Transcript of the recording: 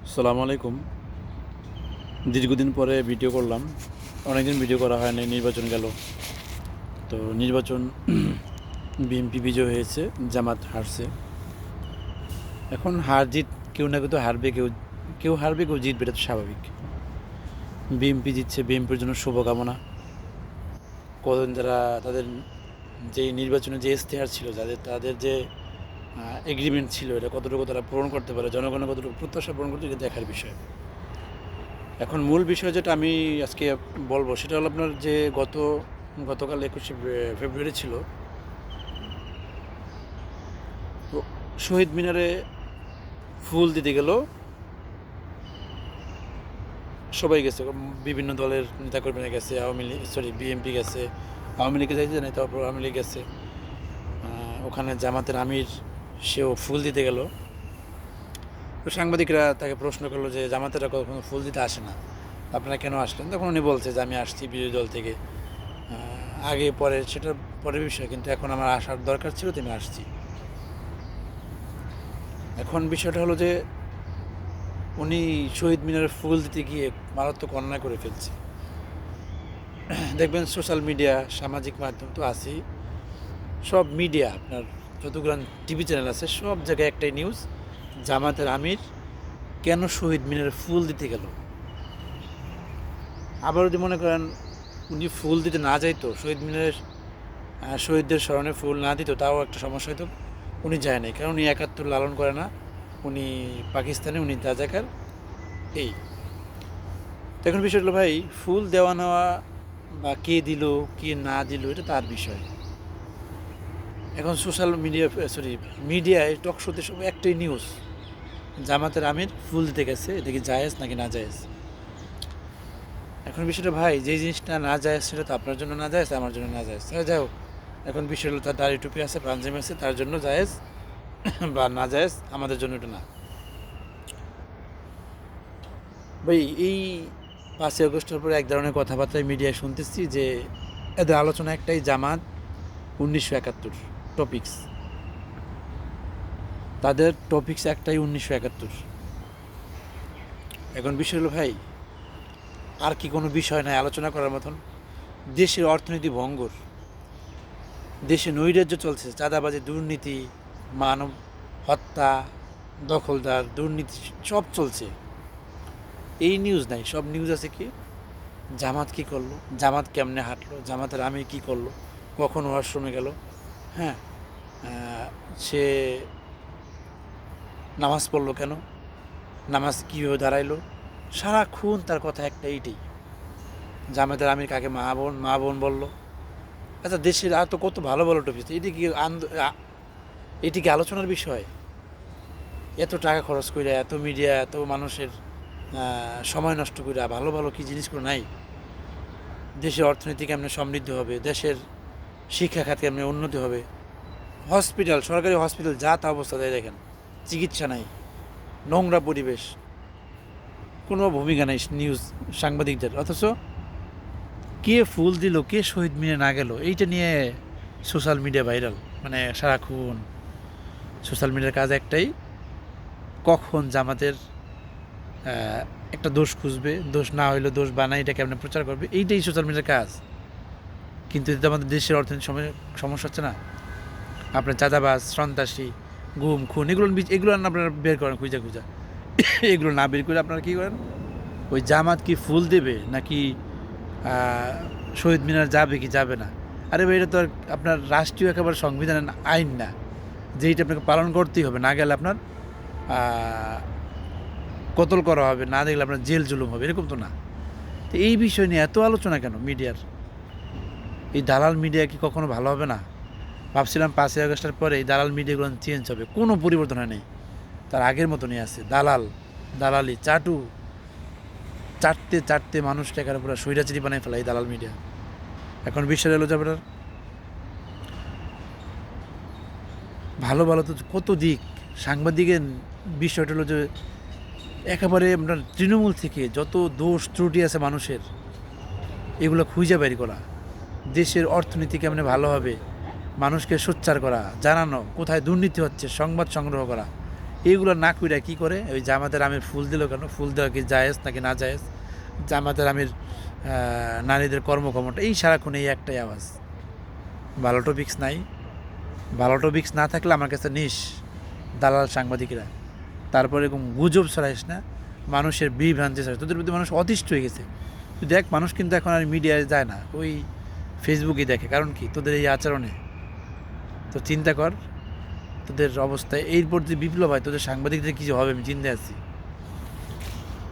আসসালামু আলাইকুম। দীর্ঘদিন পরে ভিডিও করলাম। অনেকদিন ভিডিও করা হয় নাই, নির্বাচন গেল। তো নির্বাচন বিএনপি বিজয় হয়েছে, জামাত হারছে। এখন হার জিত কেউ না কেউ তো হারবে, কেউ কেউ হারবে, কেউ জিতবে, এটা তো স্বাভাবিক। বিএনপি জিতছে, বিএনপির জন্য শুভকামনা। কদিন যারা তাদের যে নির্বাচনে যে ইশতেহার ছিল, তাদের যে এগ্রিমেন্ট ছিল, এটা কতটুকু তারা পূরণ করতে পারে, জনগণের কতটুকু প্রত্যাশা পূরণ করতে, এটা দেখার বিষয়। এখন মূল বিষয় যেটা আমি আজকে বলবো সেটা হলো আপনার যে গতকাল 21শে ফেব্রুয়ারি ছিল। তো শহীদ মিনারে ফুল দিতে গেল, সবাই গেছে, বিভিন্ন দলের নেতাকর্মীরা গেছে, বিএনপি গেছে, আওয়ামী লীগে যাইতে নাই, তারপর আওয়ামী লীগ গেছে। ওখানে জামাতের আমির, সেও ফুল দিতে গেল। তো সাংবাদিকরা তাকে প্রশ্ন করলো যে জামাতেরা কখনো ফুল দিতে আসে না, আপনারা কেন আসলেন? তখন উনি বলছে যে আমি আসছি বিরোধী দল থেকে। আগে পরে সেটা পরের বিষয়, কিন্তু এখন আমার আসার দরকার ছিল, তো আমি আসছি। এখন বিষয়টা হলো যে উনি শহীদ মিনারে ফুল দিতে গিয়ে মারাত্মক অন্যায় করে ফেলছে। দেখবেন সোশ্যাল মিডিয়া, সামাজিক মাধ্যম তো আছেই, সব মিডিয়া, আপনার যতগুলো টিভি চ্যানেল আছে, সব জায়গায় একটাই নিউজ, জামাতের আমির কেন শহীদ মিনারে ফুল দিতে গেল। আবার যদি মনে করেন উনি ফুল দিতে না যাইতো, শহীদ মিনারের শহীদদের স্মরণে ফুল না দিত, তাও একটা সমস্যা হতো। উনি যায় নাই, কারণ উনি 71 লালন করে না, উনি পাকিস্তানে, উনি রাজাকার। এই তো এখন বিষয় হলো ভাই, ফুল দেওয়া নেওয়া বা কে দিল কে না দিল, এটা তার বিষয়। এখন সোশ্যাল মিডিয়া, মিডিয়ায় টক শোতে সব একটাই নিউজ, জামাতের আমির ফুল দিতে গেছে, এটা কি জায়েজ নাকি না জায়েজ। এখন বিষয়টা ভাই, যে জিনিসটা না জায়েজ সেটা তো আপনার জন্য না জায়েজ, আমার জন্য না জায়েজ, যাই হোক। এখন বিষয় হলো তার দাড়ি টুপি আছে, পাঞ্জাবি আছে, তার জন্য জায়েজ বা না জায়েজ, আমাদের জন্য এটা না। ভাই এই 5ই আগস্টের পরে এক ধরনের কথাবার্তায় মিডিয়ায় শুনতেছি যে এদের আলোচনা একটাই, জামাত 1971 টপিকস, তাদের টপিকস একটাই 1971। এখন বিষয় হলো ভাই, আর কি কোনো বিষয় নাই আলোচনা করার মতন? দেশের অর্থনীতি ভঙ্গুর, দেশে নৈরাজ্য চলছে, চাঁদাবাজি, দুর্নীতি, মানব হত্যা, দখলদার, দুর্নীতি সব চলছে। এই নিউজ নাই, সব নিউজ আছে কি জামাত কি করলো, জামাত কেমনে হাঁটলো, জামাতের আমির কি করলো, কখন ওয়াশরুমে গেল, হ্যাঁ, সে নামাজ পড়লো কেন, নামাজ কীভাবে দাঁড়াইলো, সারাক্ষণ তার কথা একটা, এইটাই। জামাতের আমির কাকে মা বোন বললো। আচ্ছা, দেশের আর তো কত ভালো ভালো টপিক, এটি কি আলোচনার বিষয়? এত টাকা খরচ করে, এত মিডিয়া, এত মানুষের সময় নষ্ট করে ভালো ভালো কি জিনিসগুলো নাই? দেশের অর্থনীতি কেমনে সমৃদ্ধ হবে, দেশের শিক্ষা খাত কেমনে উন্নতি হবে, হসপিটাল, সরকারি হসপিটাল যা তা অবস্থা দেয় দেখেন, চিকিৎসা নাই, নোংরা পরিবেশ, কোনো ভূমিকা নেই নিউজ সাংবাদিকদের। অথচ কে ফুল দিল, কে শহীদ মিনারে না গেল, এইটা নিয়ে সোশ্যাল মিডিয়া ভাইরাল। মানে সারাক্ষণ সোশ্যাল মিডিয়ার কাজ একটাই, কখন জামাতের একটা দোষ খুঁজবে, দোষ না হইলে দোষ বানাই, এটা কেমন প্রচার করবে, এইটাই সোশ্যাল মিডিয়ার কাজ। কিন্তু এতে আমাদের দেশের অর্থনীতি সমস্যা হচ্ছে না? আপনার চাঁদাবাজ, সন্ত্রাসী, গুম খুন, এগুলো আপনারা বের করেন খুঁজা খুঁজা। এগুলো না বের করে আপনারা কী করেন, ওই জামাত কি ফুল দেবে নাকি শহীদ মিনার যাবে কি যাবে না? আরে ভাই, এটা তো আর আপনার রাষ্ট্রীয় একেবারে সংবিধানের আইন না যে এইটা আপনাকে পালন করতেই হবে, না গেলে আপনার কতল করা হবে, না দেখলে আপনার জেল জুলুম হবে, এরকম তো না। তো এই বিষয় নিয়ে এত আলোচনা কেন মিডিয়ার? এই দালাল মিডিয়া কি কখনো ভালো হবে না? ভাবছিলাম 5ই আগস্টের পরে এই দালাল মিডিয়াগুলো চেঞ্জ হবে, কোনো পরিবর্তন হয় নেই, তার আগের মতনই আছে। দালালি চাটু, চাটতে চাটতে মানুষটা এখানে পুরো স্বৈরাচারী বানায় ফেলা এই দালাল মিডিয়া। এখন বিশ্বের এলো যাবে, ভালো ভালো তো কত দিক। সাংবাদিকের বিষয়টা হলো যে একেবারে আপনার তৃণমূল থেকে যত দোষ ত্রুটি আছে মানুষের, এগুলো খুঁজে বের করা, দেশের অর্থনীতি কেমনে ভালো হবে, মানুষকে সোচ্চার করা, জানানো কোথায় দুর্নীতি হচ্ছে, সংবাদ সংগ্রহ করা, এইগুলো না কইরা কী করে ওই জামাতের আমির ফুল দিল কেন, ফুল দেওয়া কি জায়েজ নাকি না জায়েজ, জামাতের আমির নারীদের কর্মক্ষমতা, এই সারাক্ষণ এই একটাই আওয়াজ। ভালো টপিক্স নাই। ভালো টপিক্স না থাকলে আমার কাছে নিস দালাল সাংবাদিকরা, তারপরে এরকম গুজব ছড়াইস না, মানুষের বিভ্রান্তি ছড়াইস, তোদের প্রতি মানুষ অতিষ্ঠ হয়ে গেছে। তুই দেখ মানুষ কিন্তু এখন আর মিডিয়ায় যায় না, ওই ফেসবুকেই দেখে। কারণ কি তোদের এই আচরণে। তো চিন্তা কর তোদের অবস্থায় এরপর যদি বিপ্লব হয় তোদের সাংবাদিকদের কিছু হবে, আমি চিন্তায় আছি।